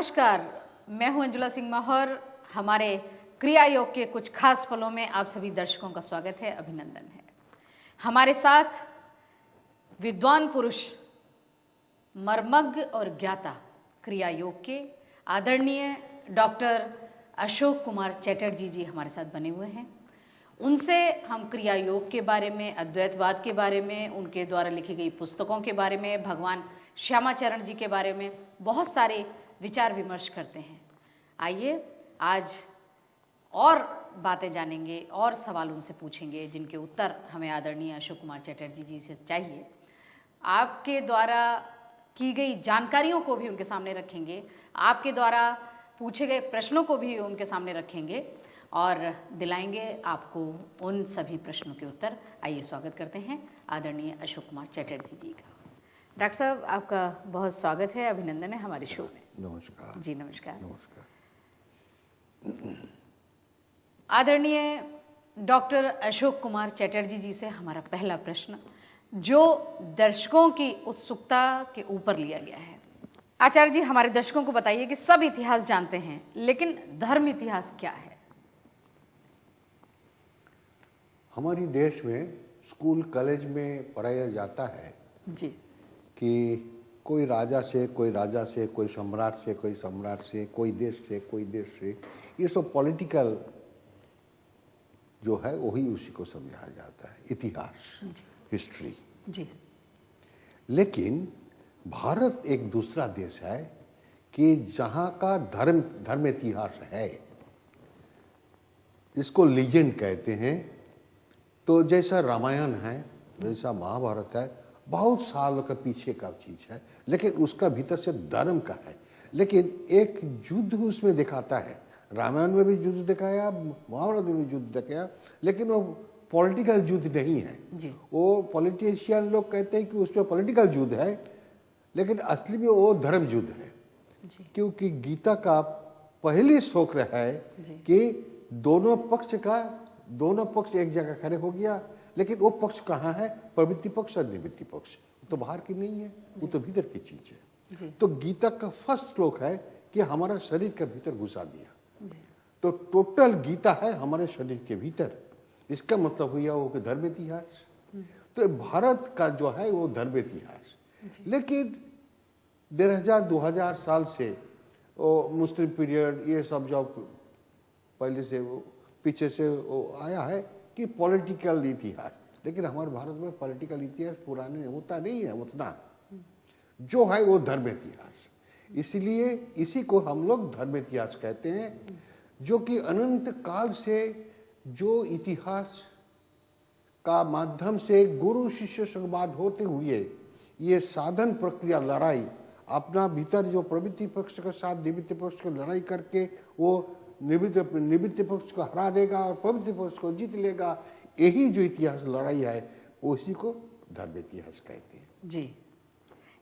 नमस्कार, मैं हूं अंजुला सिंह माहौर। हमारे क्रिया योग के कुछ खास पलों में आप सभी दर्शकों का स्वागत है, अभिनंदन है। हमारे साथ विद्वान पुरुष, मर्मज्ञ और ज्ञाता क्रिया योग के आदरणीय डॉक्टर अशोक कुमार चटर्जी जी हमारे साथ बने हुए हैं। उनसे हम क्रिया योग के बारे में, अद्वैतवाद के बारे में, उनके द्वारा लिखी गई पुस्तकों के बारे में, भगवान श्यामाचरण जी के बारे में बहुत सारे विचार विमर्श करते हैं। आइए आज और बातें जानेंगे और सवाल उनसे पूछेंगे जिनके उत्तर हमें आदरणीय अशोक कुमार चटर्जी जी से चाहिए। आपके द्वारा की गई जानकारियों को भी उनके सामने रखेंगे, आपके द्वारा पूछे गए प्रश्नों को भी उनके सामने रखेंगे और दिलाएंगे आपको उन सभी प्रश्नों के उत्तर। आइए स्वागत करते हैं आदरणीय अशोक कुमार चटर्जी जी का। डॉक्टर साहब, आपका बहुत स्वागत है, अभिनंदन है हमारे शो में। नमस्कार जी नमस्कार। नमस्कार। आदरणीय डॉक्टर अशोक कुमार चटर्जी जी से हमारा पहला प्रश्न, जो दर्शकों की उत्सुकता के ऊपर लिया गया है। आचार्य जी, हमारे दर्शकों को बताइए कि सब इतिहास जानते हैं, लेकिन धर्म इतिहास क्या है? हमारी देश में स्कूल कॉलेज में पढ़ाया जाता है जी कि कोई राजा से, कोई राजा से, कोई सम्राट से, कोई सम्राट से, कोई देश से, कोई देश से, ये सब पॉलिटिकल जो है वही उसी को समझाया जाता है, इतिहास, हिस्ट्री। जी। लेकिन भारत एक दूसरा देश है कि जहाँ का धर्म इतिहास है, इसको लीजेंड कहते हैं। तो जैसा रामायण है, जैसा महाभारत है, बहुत सालों के पीछे का चीज है, लेकिन उसका भीतर से धर्म का है। लेकिन एक युद्ध उसमें दिखाता है, रामायण में भी युद्ध दिखाया, महाभारत में भी युद्ध दिखाया, लेकिन वो पॉलिटिकल युद्ध नहीं है जी। वो पॉलिटिशियन लोग कहते हैं कि उसमें पॉलिटिकल युद्ध है, लेकिन असली में वो धर्म युद्ध है जी। क्योंकि गीता का पहली शोक है कि दोनों पक्ष एक जगह खड़े हो गया, लेकिन वो पक्ष कहाँ है? प्रवृत्ति पक्ष और निवृत्ति पक्ष। तो बाहर की नहीं है, वो तो भीतर की चीज है। तो गीता का फर्स्ट श्लोक है कि हमारा शरीर के भीतर घुसा दिया। तो टोटल गीता है हमारे शरीर के भीतर। इसका मतलब हुआ वो धर्म इतिहास। तो भारत का जो है वो धर्म इतिहास। लेकिन 2000 साल से वो मुस्लिम पीरियड, ये सब जो पहले से वो पीछे से वो आया है कि पॉलिटिकल इतिहास। लेकिन हमारे भारत में पॉलिटिकल इतिहास पुराने होता नहीं है उतना, जो है वो धर्म इतिहास। इसलिए इसी को हम लोग धर्म इतिहास कहते हैं, जो कि अनंत काल से जो इतिहास का माध्यम से गुरु शिष्य संवाद होते हुए ये साधन प्रक्रिया, लड़ाई, अपना भीतर जो प्रवृत्ति पक्ष के साथ निवृत्ति पक्ष की लड़ाई करके वो निवृत्ति पक्ष को हरा देगा और प्रवृत्ति पक्ष को जीत लेगा, यही जो इतिहास लड़ाई है उसी को धर्म इतिहास कहते हैं। जी,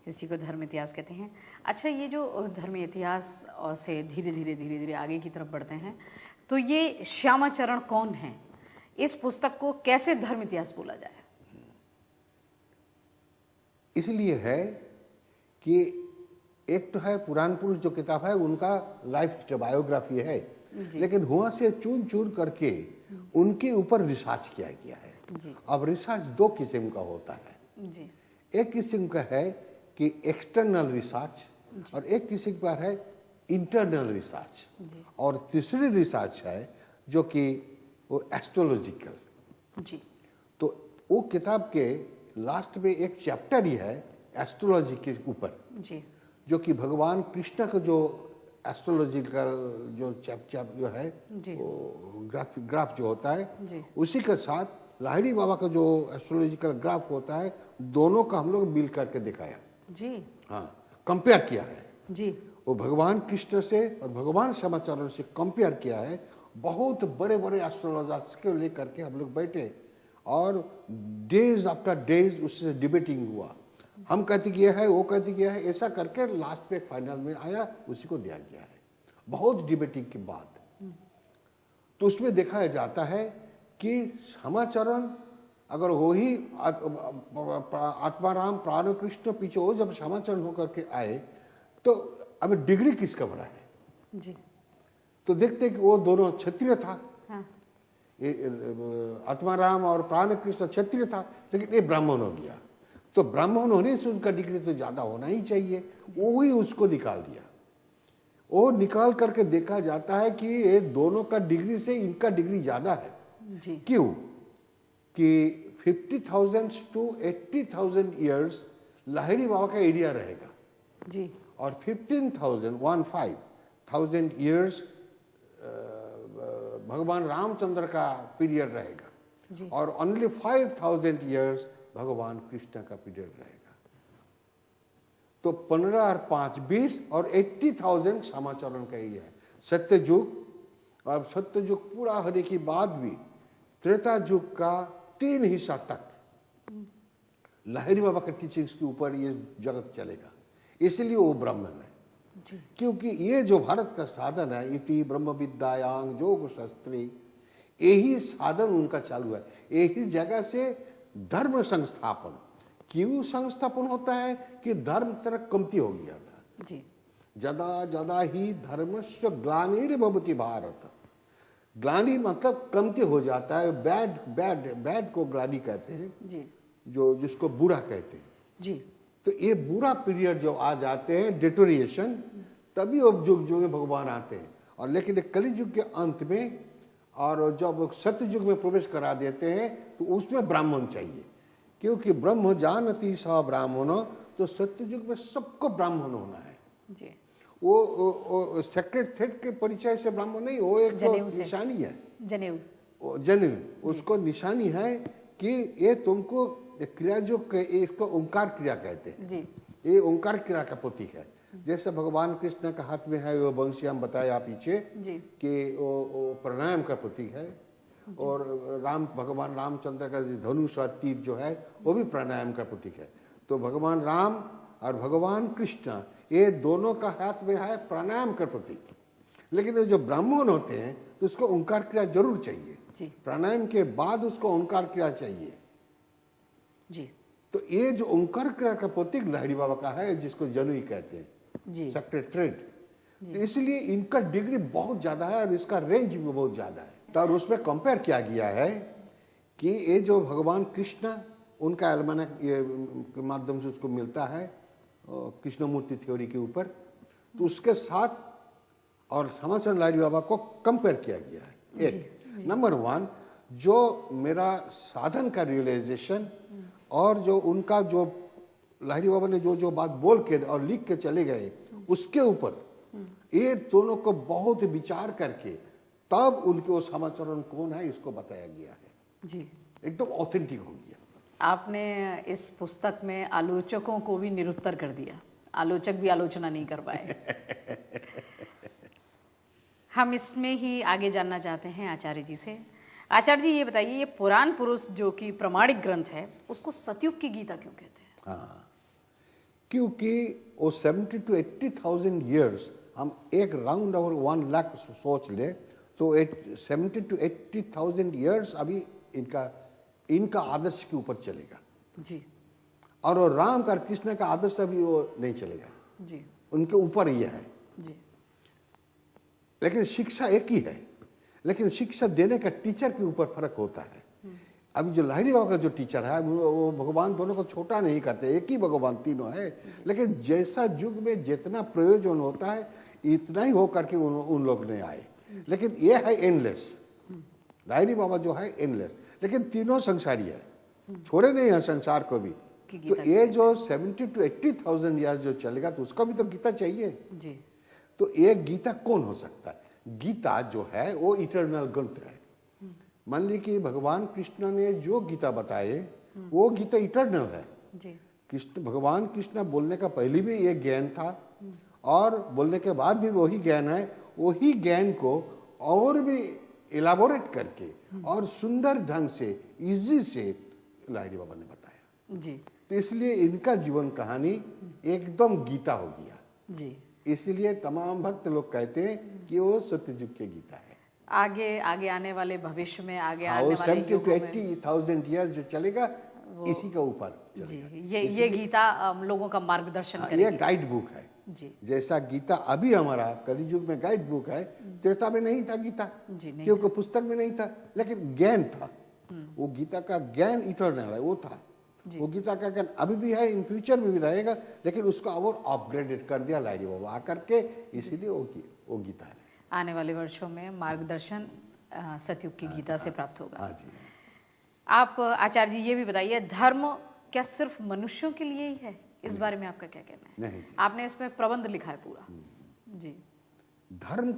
इसी को धर्म इतिहास कहते हैं। अच्छा, ये जो धर्म इतिहास से धीरे धीरे आगे की तरफ बढ़ते हैं, तो ये श्यामाचरण कौन है? इस पुस्तक को कैसे धर्म इतिहास बोला जाए? इसलिए है कि एक तो है पुराण पुरुष जो किताब है, उनका लाइफ बायोग्राफी है, लेकिन वहां से चुन चुन करके उनके ऊपर रिसर्च किया गया है। अब रिसर्च दो किस्म का होता है जी। एक किस्म का है कि एक्सटर्नल रिसर्च और एक किस्म का है इंटरनल रिसर्च, और तीसरी रिसर्च है जो कि वो एस्ट्रोलॉजिकल जी। तो वो किताब के लास्ट में एक चैप्टर ही है एस्ट्रोलॉजी के ऊपर जी, जो कि भगवान कृष्ण का जो एस्ट्रोलॉजिकल जो चैप्टर जो है वो ग्राफ जो होता है, उसी के साथ लाहिड़ी बाबा का जो एस्ट्रोलॉजिकल ग्राफ होता है, दोनों का हम लोग मिल करके दिखाया जी। हाँ, कंपेयर किया है जी। वो भगवान कृष्ण से और भगवान श्यामाचरण से कंपेयर किया है। बहुत बड़े बड़े एस्ट्रोलॉजर्स को लेकर के हम लोग बैठे और डेज आफ्टर डेज उससे डिबेटिंग हुआ। हम कहते किया है, वो कहते किया है, ऐसा करके लास्ट पे फाइनल में आया, उसी को दिया गया है। बहुत डिबेटिंग के बाद तो उसमें देखा जाता है कि श्यामाचरण अगर वो ही आत्माराम प्राण कृष्ण पीछे वो जब श्यामाचरण होकर के आए, तो अब डिग्री किसका बड़ा है? जी। तो देखते कि वो दोनों क्षत्रिय था, हाँ। आत्माराम और प्राण कृष्ण क्षत्रिय था, लेकिन ये ब्राह्मण हो गया। तो ब्राह्मण होने से उनका डिग्री तो ज्यादा होना ही चाहिए, वो ही उसको निकाल दिया। वो निकाल करके देखा जाता है कि ये दोनों का डिग्री से इनका डिग्री ज्यादा है। जी। क्यों? कि 50,000 to 80,000 ईयर्स लाहिड़ी बाबा का एरिया रहेगा जी। और 15,000 ईयर्स भगवान रामचंद्र का पीरियड रहेगा और ओनली 5,000 ईयर्स भगवान कृष्ण का पीरियड रहेगा। तो 15 और 5 20 और 80,000 समाचरण का एरिया है। सत्ययुग, और सत्ययुग पूरा होने के बाद भी त्रेता युग का 3 हिस्सा तक लाहिड़ी बाबा के टीचिंग्स के ऊपर ये जगत चलेगा। इसलिए वो ब्राह्मण है जी। क्योंकि ये जो भारत का साधन है, इति ब्रह्म विद्यायांग योग शास्त्री, यही साधन उनका चालू है। यही जगह से धर्म संस्थापन, क्यों संस्थापन होता है कि धर्म तरह कमती हो गया था जी। ज्यादा ज्यादा ही धर्मस्य ग्लानिर्भवति भारत। ग्लानि मतलब कमती हो जाता है, बैड बैड बैड को ग्लानि कहते हैं जी। जो जिसको बुरा कहते हैं जी। तो ये बुरा पीरियड जब आ जाते हैं, डिटोरिएशन, तभी अब युग युग में भगवान आते हैं। और लेकिन कलि युग के अंत में और जब सत्य युग में प्रवेश करा देते हैं तो उसमें ब्राह्मण चाहिए, क्योंकि ब्रह्म जानति स ब्राह्मण, तो सत्य युग में सबको ब्राह्मण होना है जी। वो सेक्रेट थ्रेड के परिचय से ब्राह्मण नहीं, वो एक तो निशानी है, जनेऊ उसको निशानी है कि ये तुमको क्रिया जो इसको ओंकार क्रिया कहते हैं जी। ये ओंकार क्रिया का प्रतीक है। जैसे भगवान कृष्ण का हाथ में है वो बंशी, हम बताया पीछे कि वो प्राणायाम का प्रतीक है, और भगवान रामचंद्र का धनुष और तीर जो है वो भी प्राणायाम का प्रतीक है। तो भगवान राम और भगवान कृष्ण ये दोनों का हाथ में है प्राणायाम का प्रतीक। लेकिन जो ब्राह्मण होते हैं तो उसको ओंकार क्रिया जरूर चाहिए, प्राणायाम के बाद उसको ओंकार क्रिया चाहिए जी। तो ये जो ओंकार क्रिया का प्रतीक लाहिड़ी बाबा का है, जिसको जनुई कहते हैं, सेक्रेट थ्रेड, तो इसलिए इनका डिग्री बहुत ज्यादा है और इसका रेंज भी बहुत ज्यादा है। तो उसमें कंपेयर किया गया है कि ये जो भगवान कृष्ण, उनका एल्मानक के माध्यम से उसको मिलता है कृष्ण मूर्ति थ्योरी के ऊपर, तो उसके साथ और समाचरण लाहिड़ी बाबा को कंपेयर किया गया है। एक नंबर 1 जो मेरा साधन का रियलाइजेशन और जो उनका जो लाहिड़ी बाबा ने जो जो बात बोल के और लिख के चले गए उसके ऊपर ये दोनों को बहुत विचार करके तब उनके वो समाचरण कौन है इसको बताया गया है जी। एकदम ऑथेंटिक हो गया। आपने इस पुस्तक में आलोचकों को भी निरुत्तर कर दिया, आलोचक भी आलोचना नहीं कर पाए। हम इसमें ही आगे जानना चाहते हैं आचार्य जी से। आचार्य जी ये बताइए, ये पुराण पुरुष जो कि प्रमाणिक ग्रंथ है उसको सतयुग की गीता क्यों कहते हैं? हाँ, क्योंकि वो 70 to 80,000 ईयर्स, हम एक राउंड ओवर 1 लाख सोच ले तो 70 to 80,000 ईयर्स अभी इनका आदर्श के ऊपर चलेगा जी। और वो राम का कृष्ण का आदर्श अभी वो नहीं चलेगा जी, उनके ऊपर ही है जी। लेकिन शिक्षा एक ही है, लेकिन शिक्षा देने का टीचर के ऊपर फर्क होता है। अभी जो लाहिड़ी बाबा का जो टीचर है वो भगवान दोनों को छोटा नहीं करते, एक ही भगवान तीनों है, लेकिन जैसा युग में जितना प्रयोजन होता है इतना ही हो करके उन लोग ने आए। लेकिन ये है एंडलेस, लाहिड़ी बाबा जो है एंडलेस, लेकिन तीनों संसारी है, छोड़े नहीं है संसार को भी। तो ये जो 70 to 80,000 ईयर जो चलेगा तो उसका भी तो गीता चाहिए जी। तो ये गीता कौन हो सकता है? गीता जो है वो इटर्नल ग्रंथ है। मान ली कि भगवान कृष्ण ने जो गीता बताए वो गीता इटर्नल है जी। भगवान कृष्ण बोलने का पहले भी ये ज्ञान था और बोलने के बाद भी वही ज्ञान है। वही ज्ञान को और भी इलाबोरेट करके और सुंदर ढंग से इजी से लाहिड़ी बाबा ने बताया जी। तो इसलिए इनका जीवन कहानी एकदम गीता हो गया जी। इसलिए तमाम भक्त लोग कहते हैं कि वो सत्ययुग की गीता है। आगे आने वाले भविष्य में आने वाले 70 to 80,000 ईयर जो चलेगा इसी का ऊपर जी। ये गीता लोगों का मार्गदर्शन करेगी, ये गाइड बुक है जी जैसा गीता अभी हमारा कलियुग में गाइड बुक है, त्रेता में नहीं था गीता, जी नहीं क्योंकि पुस्तक में नहीं था, लेकिन ज्ञान था। वो गीता का ज्ञान इटर्नल है, वो था। वो गीता का ज्ञान अभी भी है, इन फ्यूचर में भी रहेगा, लेकिन उसको और अपग्रेडेड कर दिया लाइडी बाबा आकर के, इसीलिए वो गीता है। आने वाले वर्षों में मार्गदर्शन सतयुग की गीता से प्राप्त होगा। हाँ जी। आप आचार्य जी ये भी बताइए, धर्म क्या सिर्फ मनुष्यों के लिए ही है? इस बारे में आपका क्या कहना है? नहीं जी। आपने इसमें प्रबंध लिखा है पूरा। जी। धर्म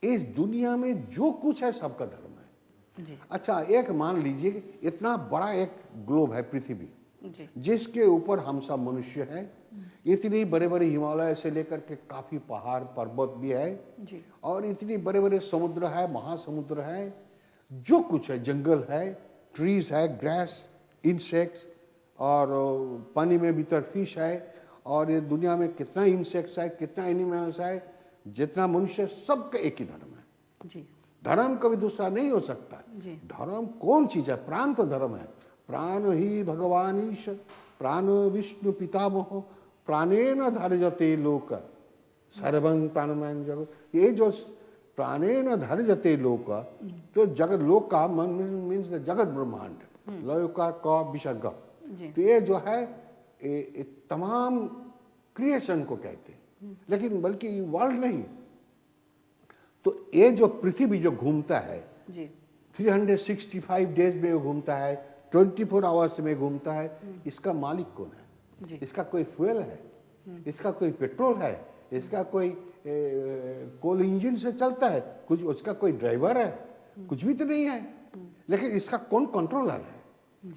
इस दुनिया में जो कुछ है सबका धर्म है जी अच्छा, एक मान लीजिए इतना बड़ा एक ग्लोब है पृथ्वी, जी जिसके ऊपर हम सब मनुष्य हैं। इतनी बड़े बड़े हिमालय से लेकर के काफी पहाड़ पर्वत भी है, जी और इतनी बड़े बड़े समुद्र है, महासमुद्र है, जो कुछ है, जंगल है, ट्रीज है, ग्रास, इंसेक्ट्स, और पानी में भीतर फिश है, और ये दुनिया में कितना इंसेक्ट्स है, कितना एनिमल्स है, जितना मनुष्य, सबका एक ही धर्म है। जी धर्म कभी दूसरा नहीं हो सकता। जी धर्म कौन चीज है? प्राण तो धर्म है। प्राण ही भगवान ईश, प्राण विष्णु पितामह, प्राणेन धार्यते लोक सर्वं प्राणमय जगत। ये जो प्राणेन धार्यते लोक, तो जगत, लोक का मीन्स जगत ब्रह्मांड, लौकार का विसर्ग, तो ये जो है ये तमाम क्रिएशन को कहते हैं, लेकिन बल्कि वर्ल्ड नहीं। तो ये जो पृथ्वी जो घूमता है जी 365 डेज में घूमता है, 24 आवर्स में घूमता है, इसका मालिक कौन है? जी इसका कोई फ्यूल है? इसका कोई पेट्रोल है? इसका कोई कोल इंजन से चलता है? कुछ उसका कोई ड्राइवर है? कुछ भी तो नहीं है। लेकिन इसका कौन कंट्रोलर है?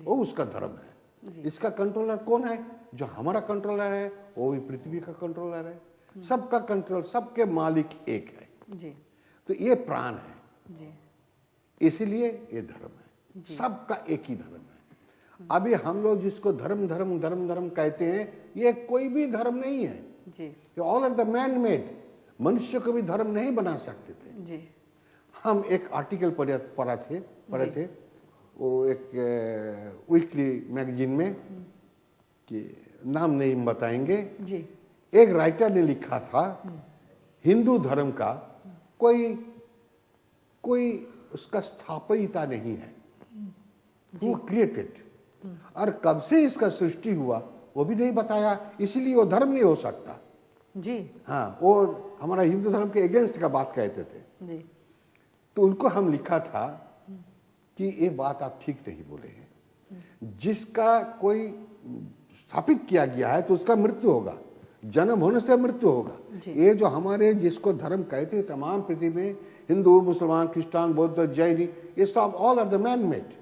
वो उसका धर्म है। इसका कंट्रोलर कौन है? जो हमारा कंट्रोलर है वो भी पृथ्वी का कंट्रोलर है। सबका कंट्रोल, सबके मालिक एक है। जी तो ये प्राण है, जी इसीलिए ये धर्म है। सबका एक ही धर्म है। अभी हम लोग जिसको धर्म धर्म धर्म धर्म कहते हैं, ये कोई भी धर्म नहीं है। जी ये all are the man made. मनुष्य को भी धर्म नहीं बना सकते थे। जी हम एक आर्टिकल पढ़े थे वो एक वीकली मैगजीन में, कि नाम नहीं बताएंगे, जी एक राइटर ने लिखा था, हिंदू धर्म का कोई उसका स्थापयिता नहीं है, वो क्रिएटेड, और कब से इसका सृष्टि हुआ वो भी नहीं बताया, इसलिए वो धर्म नहीं हो सकता। जी हाँ, वो हमारा हिंदू धर्म के अगेंस्ट का बात कहते थे। जी तो उनको हम लिखा था कि ये बात आप ठीक नहीं बोले हैं। जिसका कोई स्थापित किया गया है तो उसका मृत्यु होगा, जन्म होने से मृत्यु होगा। ये जो हमारे जिसको धर्म कहते हैं तमाम पृथ्वी में, हिंदू, मुसलमान, क्रिश्चियन, बौद्ध, जैन, ये सब all are the man made.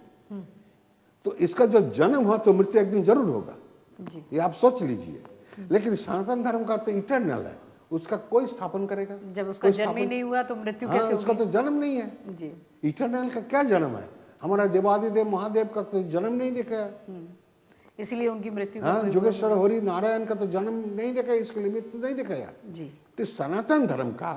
तो इसका जब जन्म हुआ तो मृत्यु एक दिन जरूर होगा, ये आप सोच लीजिए। लेकिन सनातन धर्म का तो इटर्नल है, उसका कोई स्थापन करेगा? जब उसका जन्म ही नहीं हुआ तो मृत्यु कैसे होगी? उसका तो जन्म नहीं है। जी इटर्नल का क्या जन्म है? हमारा देवादिदेव महादेव का तो जन्म नहीं देखा, इसलिए उनकी मृत्यु हाँ, जोगेश्वर हरि नारायण का तो जन्म नहीं देखा, इसके लिए मृत्यु नहीं दिखाया। जी तो सनातन धर्म का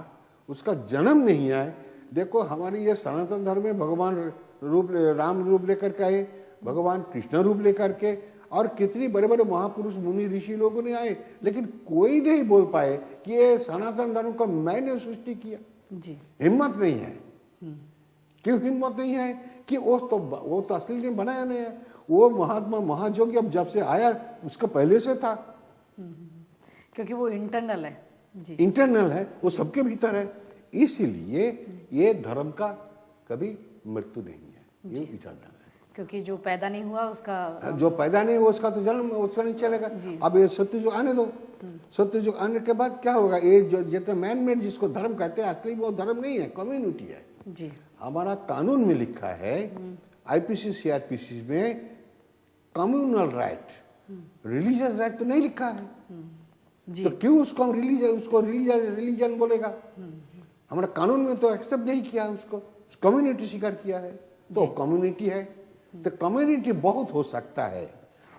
उसका जन्म नहीं है। देखो हमारी ये सनातन धर्म में भगवान रूप, राम रूप लेकर के आए, भगवान कृष्ण रूप लेकर के, और कितनी बड़े बड़े महापुरुष मुनि ऋषि लोगों ने आए, लेकिन कोई नहीं बोल पाए कि ये सनातन धर्म का मैंने सृष्टि किया। जी हिम्मत नहीं है। क्यों हिम्मत नहीं है? कि वो तो असली ने बनाया नहीं है। वो महात्मा महायोगी अब जब से आया उसका पहले से था, क्योंकि वो इंटरनल है। जी इंटरनल है, वो सबके भीतर है। इसीलिए ये धर्म का कभी मृत्यु नहीं है, ये इंटरनल है। क्योंकि जो पैदा नहीं हुआ उसका, जो पैदा नहीं हुआ उसका तो जन्म उसका नहीं चलेगा। अब ये सत्ययुग आने दो, सत्ययुग आने के बाद क्या होगा? ये जो जितना मैन मेड जिसको धर्म कहते हैं, असली वो धर्म नहीं है, कम्युनिटी है। जी हमारा कानून में लिखा है, आईपीसी सीआरपीसी में कम्युनल राइट, रिलीजियस राइट तो नहीं लिखा है। तो क्यों उसको हम रिलीजन बोलेगा? हमारा कानून में तो एक्सेप्ट नहीं किया उसको, कम्युनिटी स्वीकार किया है, तो कम्युनिटी है। तो कम्युनिटी बहुत हो सकता है,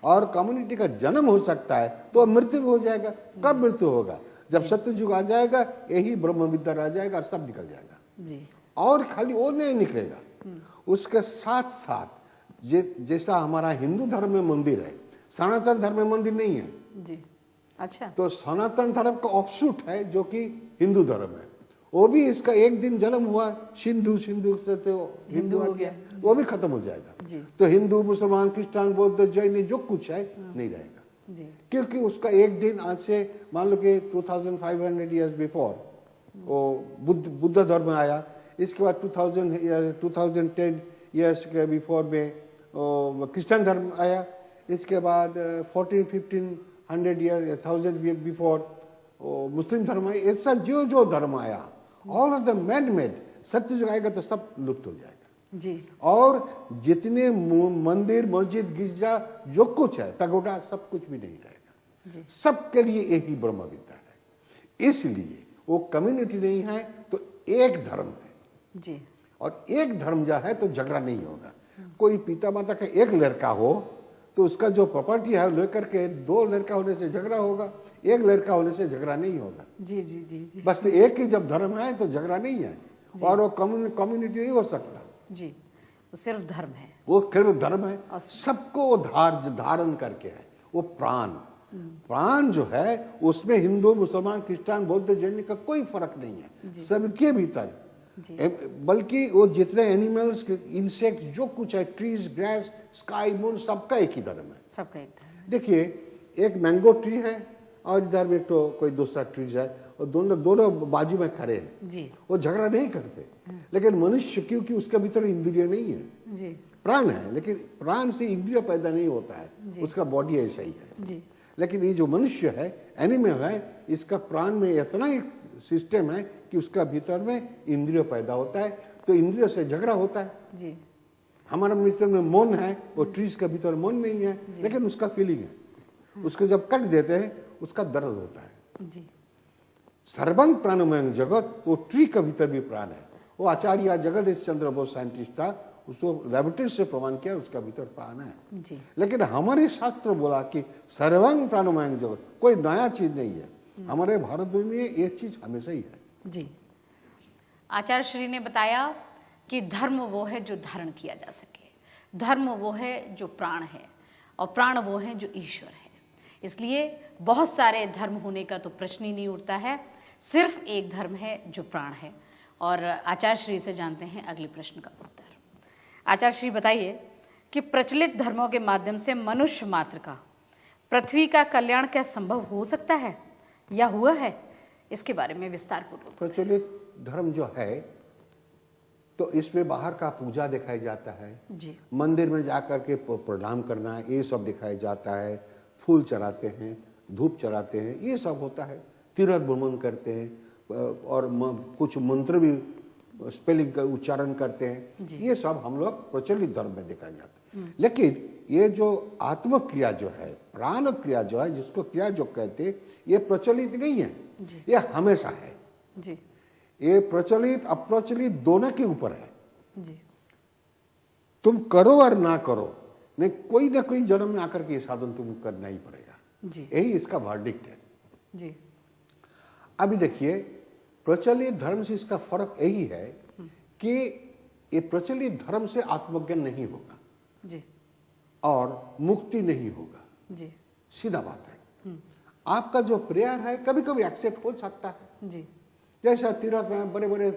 और कम्युनिटी का जन्म हो सकता है, तो मृत्यु भी हो जाएगा। कब मृत्यु होगा? जब सत्ययुग आ जाएगा, यही ब्रह्म विद्या आ जाएगा और सब निकल जाएगा। जी और खाली वो नहीं निकलेगा, उसके साथ साथ जैसा हमारा हिंदू धर्म में मंदिर है, सनातन धर्म में मंदिर नहीं है। जी अच्छा। तो सनातन धर्म का ऑफशूट है जो कि हिंदू धर्म है, वो भी इसका एक दिन जन्म हुआ, सिंधु से तो हिंदू आ गया, वो भी खत्म हो जाएगा। तो हिंदू, मुसलमान, क्रिश्चियन, बौद्ध, जैन जो कुछ है नहीं रहेगा जी। क्योंकि उसका एक दिन आज से मान लो कि 2500 ईयर्स बिफोर वो बुद्ध धर्म आया, इसके बाद 2010 ईयर्स के बिफोर में क्रिश्चियन धर्म आया, इसके बाद 1400-1500 ईयर 1000 बिफोर मुस्लिम धर्म आया। ऐसा जो धर्म आया all of the man made, सत्य आएगा तो सब लुप्त हो जाएगा जी। और जितने मंदिर, मस्जिद, गिरजा जो कुछ है, पगोडा, सब कुछ भी नहीं रहेगा। सबके लिए एक ही ब्रह्म विद्या है, इसलिए वो कम्युनिटी नहीं है तो एक धर्म है जी। और एक धर्म जो है तो झगड़ा नहीं होगा। कोई पिता माता का एक लड़का हो तो उसका जो प्रॉपर्टी है लेकर के 2 लड़का होने से झगड़ा होगा, एक लड़का होने से झगड़ा नहीं होगा जी जी जी जी। बस तो एक ही जब धर्म है तो झगड़ा नहीं है और वो कम्युनिटी नहीं हो सकता जी। वो सिर्फ धर्म है, वो केवल धर्म है, सबको वो धारण करके है। वो प्राण जो है उसमें हिंदू, मुसलमान, क्रिश्चियन, बौद्ध, जैन का कोई फर्क नहीं है, सबके भीतर। बल्कि वो जितने एनिमल्स, इंसेक्ट जो कुछ है, ट्रीज, ग्रास, स्काई, मून, सबका एक ही धर्म है, सबका एक धर्म। देखिए एक मैंगो ट्री है और इधर में तो कोई दूसरा ट्री है और दोनों बाजू में खड़े हैं जी। वो झगड़ा नहीं करते, लेकिन मनुष्य क्योंकि उसके भीतर इंद्रिय नहीं है जी, प्राण है, लेकिन प्राण से इंद्रिय पैदा नहीं होता है, उसका बॉडी ऐसा ही है जी। लेकिन ये जो मनुष्य है, एनिमल है, इसका प्राण में इतना एक सिस्टम है कि उसका भीतर में इंद्रिय पैदा होता है, तो इंद्रिय से झगड़ा होता है जी। हमारा भीतर में मन है, वो ट्रीज का भीतर मन नहीं है, लेकिन उसका फीलिंग है, उसको जब कट देते हैं उसका दर्द होता है जी। सर्वंग प्राणमय जगत, वो ट्री का भीतर भी प्राण है। वो आचार्य जगदीश चंद्र बोस साइंटिस्ट था, उसको लैबोरेटरी से प्रमाण किया उसका भीतर प्राण है जी। लेकिन हमारे शास्त्र बोला कि सर्वंग प्राणमय जगत, कोई नया चीज नहीं है, हमारे भारत में ये चीज हमेशा ही है जी। आचार्य श्री ने बताया कि धर्म वो है जो धारण किया जा सके, धर्म वो है जो प्राण है और प्राण वो है जो ईश्वर है। इसलिए बहुत सारे धर्म होने का तो प्रश्न ही नहीं उठता है, सिर्फ एक धर्म है जो प्राण है। और आचार्य श्री से जानते हैं अगले प्रश्न का उत्तर। आचार्य श्री बताइए कि प्रचलित धर्मों के माध्यम से मनुष्य मात्र का पृथ्वी का कल्याण क्या संभव हो सकता है या हुआ है, इसके बारे में विस्तार पूर्वक। प्रचलित धर्म जो है तो इसमें बाहर का पूजा दिखाया जाता है जी, मंदिर में जाकर के प्रणाम करना, ये सब दिखाया जाता है, फूल चढ़ाते हैं, धूप चढ़ाते हैं, ये सब होता है, तीर्थ भ्रमण करते हैं और कुछ मंत्र भी स्पेलिंग का उच्चारण करते हैं, ये सब हम लोग प्रचलित धर्म में देखा जाता है। लेकिन ये जो आत्म क्रिया जो है, प्राण क्रिया जो है, जिसको क्रिया जो कहते हैं, ये प्रचलित नहीं है, ये हमेशा है जी। ये प्रचलित अप्रचलित दोनों के ऊपर है जी। तुम करो और ना करो, नहीं कोई ना कोई जन्म में आकर के ये साधन तुम करना ही पड़ेगा जी, यही इसका वर्डिक्ट है जी। अभी देखिए प्रचलित धर्म से इसका फर्क यही है कि ये प्रचलित धर्म से आत्मज्ञान नहीं होगा जी और मुक्ति नहीं होगा जी, सीधा बात है। आपका जो प्रेयर है कभी कभी एक्सेप्ट हो सकता है जी, जैसा तीर्थ में, बड़े बड़े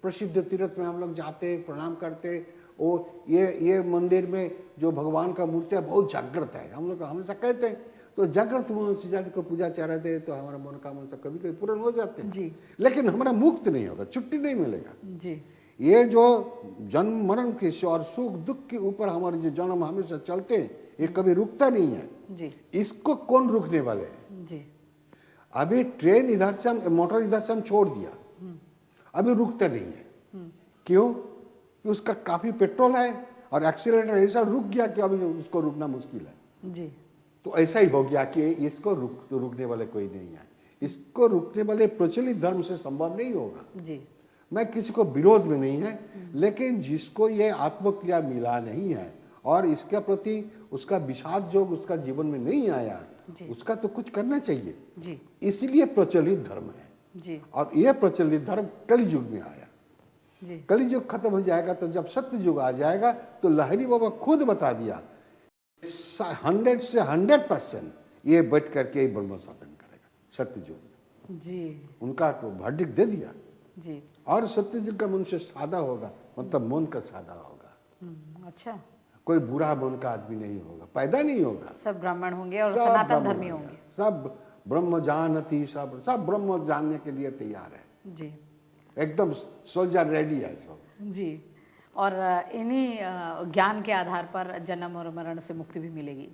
प्रसिद्ध तीर्थ में हम लोग जाते, प्रणाम करते, वो ये मंदिर में जो भगवान का मूर्ति है बहुत जागृत है, हम लोग हमेशा कहते हैं, तो जागृत जाति को पूजा चढ़ाते तो हमारा मनोकामना तो कभी कभी पूर्ण हो जाते हैं जी। लेकिन हमारा मुक्त नहीं होगा, छुट्टी नहीं मिलेगा जी। ये जो जन्म मरण के और सुख दुख के ऊपर हमारे जो जन्म हमेशा चलते हैं, ये कभी रुकता नहीं है जी। इसको कौन रुकने वाले हैं जी। अभी ट्रेन इधर से हम, मोटर इधर से हम छोड़ दिया, अभी रुकता नहीं है, क्यों? कि उसका काफी पेट्रोल है और एक्सीलरेटर ऐसा रुक गया कि अभी उसको रुकना मुश्किल है जी। तो ऐसा ही हो गया कि इसको रुकने वाले कोई नहीं है, इसको रुकने वाले प्रचलित धर्म से संभव नहीं होगा जी। मैं किसी को विरोध में नहीं है, लेकिन जिसको ये आत्मक्रिया मिला नहीं है और इसके प्रति उसका विषाद जो उसका जीवन में नहीं आया, उसका तो कुछ करना चाहिए जी। इसीलिए प्रचलित धर्म है जी। और यह प्रचलित धर्म कलि युग में आया जी। कलि युग खत्म हो जाएगा तो जब सत्य युग आ जाएगा तो लहरी बाबा खुद बता दिया 100 से 100% ये बैठ करके ब्रह्म साधन करें। सत्यजुग। जी उनका तो वर्डिक्ट दे दिया। जी। और सत्यजुग का मनुष्य सादा होगा, मतलब मन का सादा होगा। अच्छा, कोई बुरा मन का आदमी नहीं होगा, पैदा नहीं होगा। सब ब्राह्मण होंगे और सब सनातन ब्रह्म धर्मी होंगे। सब ब्रह्म जानती, सब सब ब्रह्म जानने के लिए तैयार है। जी एकदम सोल्जर रेडी है सब। जी। और इन्हीं ज्ञान के आधार पर जन्म और मरण से मुक्ति भी मिलेगी,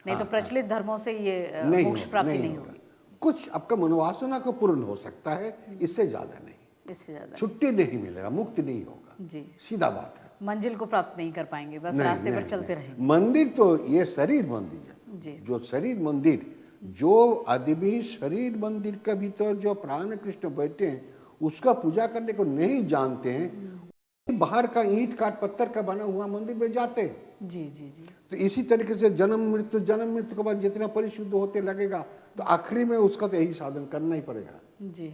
नहीं तो प्रचलित धर्मों से ये मोक्ष प्राप्ति नहीं होगी। कुछ आपका मनोवासना को पूर्ण हो सकता है, इससे ज्यादा नहीं। इससे ज्यादा छुट्टी नहीं मिलेगा, मुक्ति नहीं होगा। जी, सीधा बात है। मंजिल को प्राप्त नहीं कर पाएंगे, बस नहीं, रास्ते नहीं, पर चलते नहीं। रहेंगे। मंदिर तो ये शरीर मंदिर है जी जो शरीर मंदिर, जो आदमी शरीर मंदिर के भीतर जो प्राण कृष्ण बैठे हैं उसका पूजा करने को नहीं जानते हैं, बाहर का ईंट काट पत्थर का बना हुआ मंदिर में जाते हैं। जी जी जी। तो इसी तरीके से जन्म मृत्यु के बाद जितना परिशुद्ध होते लगेगा, तो आखिरी में उसका तो यही साधन करना ही पड़ेगा। जी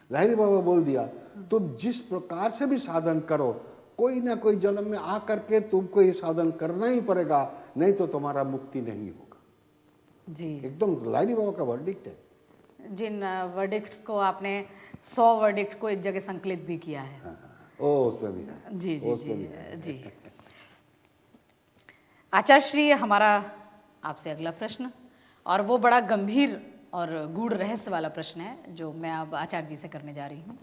लाहिरी बाबा बोल दिया, तुम जिस प्रकार से भी साधन करो, कोई ना कोई जन्म में आ करके तुमको ये साधन करना ही पड़ेगा, नहीं तो तुम्हारा मुक्ति नहीं होगा। जी। एकदम लाहिरी बाबा का वर्डिक्ट है। जिन वर्डिक्ट्स को आपने 100 वर्डिक्ट को एक जगह संकलित भी किया है। हाँ, ओ उसमें भी है। जी जी उसमें भी जी है। जी। आचार्य श्री, हमारा आपसे अगला प्रश्न, और वो बड़ा गंभीर और गूढ़ रहस्य वाला प्रश्न है जो मैं अब आचार्य जी से करने जा रही हूँ।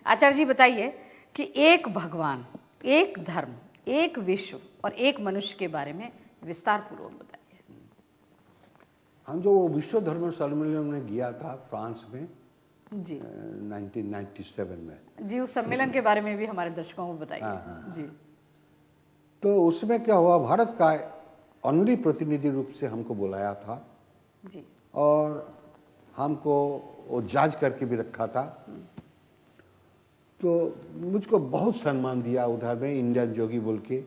आचार्य जी बताइए कि एक भगवान, एक धर्म, एक विश्व और एक मनुष्य के बारे में विस्तार पूर्वक बताइए। हम जो वो विश्व धर्म सम्मेलन में गया था फ्रांस में जी 1997 में, जी, उस सम्मेलन के बारे में भी हमारे दर्शकों को बताइए। जी तो उसमें क्या हुआ, भारत का ऑनली प्रतिनिधि रूप से हमको बुलाया था जी, और हमको वो जज करके भी रखा था। तो मुझको बहुत सम्मान दिया उधर में, इंडियन जोगी बोल के,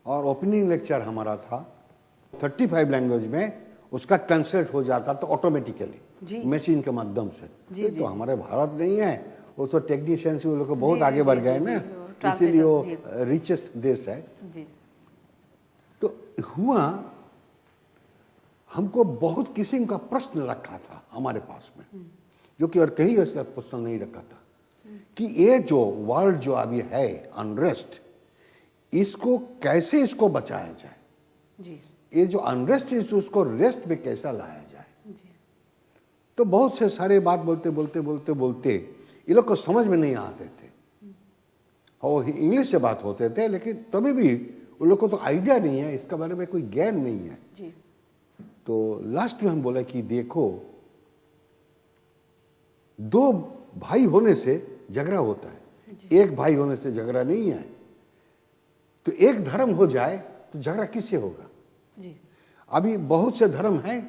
और ओपनिंग लेक्चर हमारा था 35 लैंग्वेज में, उसका ट्रांसलेट हो जाता तो ऑटोमेटिकली मशीन के माध्यम से। जी, तो हमारे भारत नहीं है, वो तो टेक्नीशियंस वो लोग बहुत जी, आगे जी, बढ़ जी, गए जी, ना, जी, इसीलिए वो ट्रांसलेटर्स, रिचेस्ट देश है। जी तो हुआ, हमको बहुत किस्म का प्रश्न रखा था हमारे पास में, जो कि और कहीं ऐसा प्रश्न नहीं रखा था कि ये जो वर्ल्ड जो अभी है अनरेस्ट, इसको कैसे इसको बचाया जाए, जी ये जो अनरेस्ट है उसको रेस्ट में कैसा लाया जाए। जी। तो बहुत से सारे बात बोलते बोलते बोलते बोलते ये लोग को समझ में नहीं आते थे, और इंग्लिश से बात होते थे, लेकिन तभी भी उन लोग को तो आइडिया नहीं है, इसके बारे में कोई ज्ञान नहीं है। जी तो लास्ट में हम बोला कि देखो, दो भाई होने से झगड़ा होता है, एक भाई होने से झगड़ा नहीं है। तो एक धर्म हो जाए तो झगड़ा किससे होगा। जी अभी बहुत से धर्म हैं,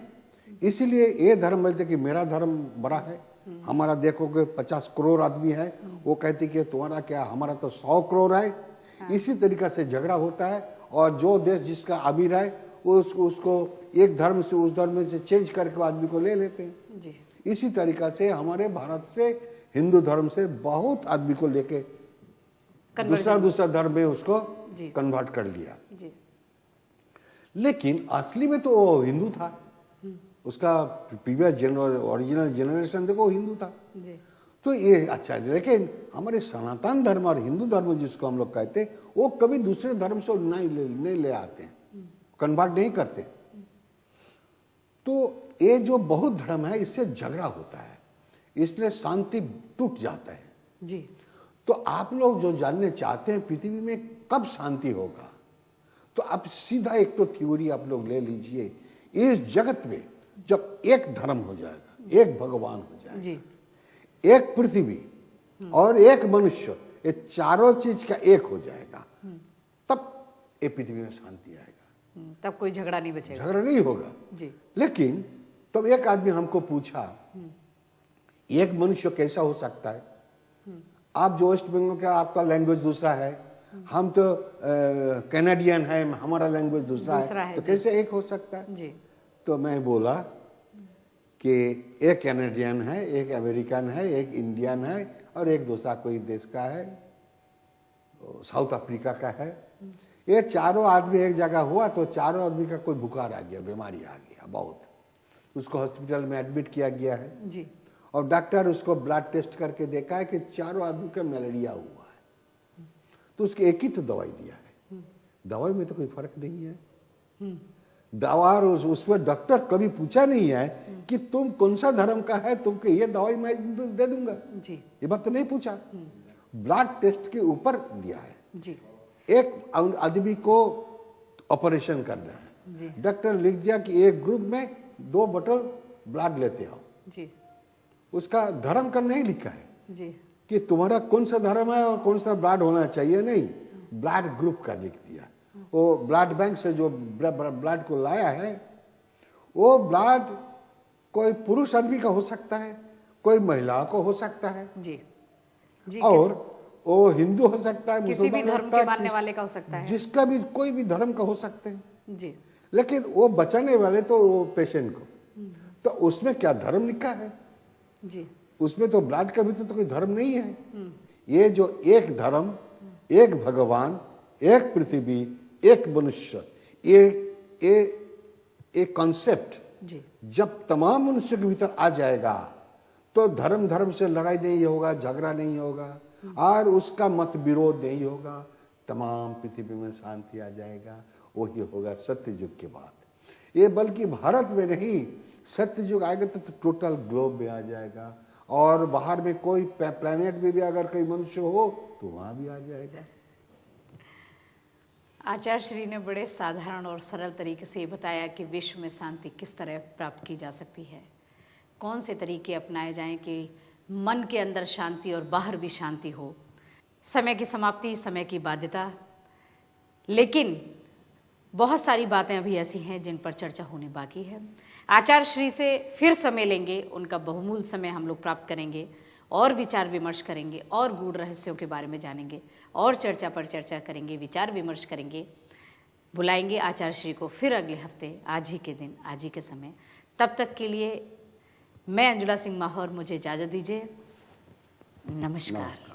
इसीलिए ये धर्म बोलते कि मेरा धर्म बड़ा है, हमारा देखो कि 50 करोड़ आदमी है, वो कहते कि तुम्हारा क्या, हमारा तो 100 करोड़ है। इसी तरीका से झगड़ा होता है, और जो देश जिसका अमीर है उसको एक धर्म से उस धर्म से चेंज करके आदमी को ले लेते हैं। जी। इसी तरीका से हमारे भारत से हिंदू धर्म से बहुत आदमी को लेके दूसरा धर्म में उसको कन्वर्ट कर लिया। जी। लेकिन असली में तो वो हिंदू था, उसका प्रीवियस ओरिजिनल जनरेशन देखो हिंदू था। जी। तो ये अच्छा, लेकिन हमारे सनातन धर्म और हिंदू धर्म जिसको हम लोग कहते हैं, वो कभी दूसरे धर्म से नहीं ले आते हैं, कन्वर्ट नहीं करते। तो ये जो बौद्ध धर्म है, इससे झगड़ा होता है, इसलिए शांति टूट जाता है। जी। तो आप लोग जो जानने चाहते हैं पृथ्वी में कब शांति होगा, तो आप सीधा एक तो थ्योरी आप लोग ले लीजिए, इस जगत में जब एक धर्म हो जाएगा, एक भगवान हो जाएगा जी। एक पृथ्वी और एक मनुष्य, ये चारों चीज का एक हो जाएगा, तब ये पृथ्वी में शांति आएगा, तब कोई झगड़ा नहीं बचेगा, झगड़ा नहीं होगा। जी। लेकिन तब एक आदमी हमको पूछा, एक मनुष्य कैसा हो सकता है, आप जो वेस्ट बंगाल का आपका लैंग्वेज दूसरा है, हम तो कैनेडियन है, हमारा लैंग्वेज दूसरा है, तो कैसे एक हो सकता है। जी। तो मैं बोला कि एक कैनेडियन है, एक अमेरिकन है, एक इंडियन है, और एक दूसरा कोई देश का है, साउथ अफ्रीका का है। ये चारों आदमी एक जगह हुआ तो चारों आदमी का कोई बुखार आ गया, बीमारी आ गया बहुत, उसको हॉस्पिटल में एडमिट किया गया है जी। और डॉक्टर उसको ब्लड टेस्ट करके देखा है कि चारों आदमी का मलेरिया हुआ है, तो उसके एक ही तो दवाई दिया है। दवाई में तो कोई फर्क नहीं है। दवा और उसमें डॉक्टर कभी पूछा नहीं है कि तुम कौन सा धर्म का है, तुमको ये दवाई मैं दे दूंगा जी। ये बात तो नहीं पूछा। ब्लड टेस्ट के ऊपर दिया है। जी। एक आदमी को ऑपरेशन करना है, डॉक्टर लिख दिया कि एक ग्रुप में 2 बोतल ब्लड लेते आओ जी। उसका धर्म का नहीं लिखा है जी। कि तुम्हारा कौन सा धर्म है और कौन सा ब्लड होना चाहिए, नहीं, ब्लड ग्रुप का लिख दिया। वो ब्लड बैंक से जो ब्लड को लाया है वो ब्लड कोई पुरुष आदमी का हो सकता है, कोई महिला को हो सकता है जी। जी। और वो हिंदू हो सकता है, किसी भी मुसलमान धर्म के मानने वाले का हो सकता है, जिसका भी कोई भी धर्म का हो सकते हैं जी। लेकिन वो बचाने वाले तो वो पेशेंट को, तो उसमें क्या धर्म लिखा है? जी। उसमें तो ब्लड का भी तो कोई धर्म नहीं है। ये जो एक धर्म, एक भगवान, एक पृथ्वी, एक मनुष्य, ये कॉन्सेप्ट जब तमाम मनुष्य के भीतर आ जाएगा तो धर्म धर्म से लड़ाई नहीं होगा, झगड़ा नहीं होगा और उसका मत विरोध नहीं होगा, तमाम पृथ्वी में शांति आ जाएगा। वही होगा सत्य युग के बाद। ये बल्कि भारत में नहीं, सत्य युग आएगा तो टोटल ग्लोब में आ जाएगा और बाहर में कोई प्लैनेट में भी अगर कोई मनुष्य हो तो वहां भी आ जाएगा। आचार्य श्री ने बड़े साधारण और सरल तरीके से ये बताया कि विश्व में शांति किस तरह प्राप्त की जा सकती है, कौन से तरीके अपनाए जाएं कि मन के अंदर शांति और बाहर भी शांति हो। समय की समाप्ति, समय की बाध्यता, लेकिन बहुत सारी बातें अभी ऐसी हैं जिन पर चर्चा होनी बाकी है। आचार्य श्री से फिर समय लेंगे, उनका बहुमूल्य समय हम लोग प्राप्त करेंगे और विचार विमर्श करेंगे और गूढ़ रहस्यों के बारे में जानेंगे और चर्चा पर चर्चा करेंगे, विचार विमर्श करेंगे। बुलाएंगे आचार्य श्री को फिर अगले हफ्ते, आज ही के दिन, आज ही के समय। तब तक के लिए मैं अंजुला सिंह माहौर मुझे इजाज़त दीजिए। नमस्कार।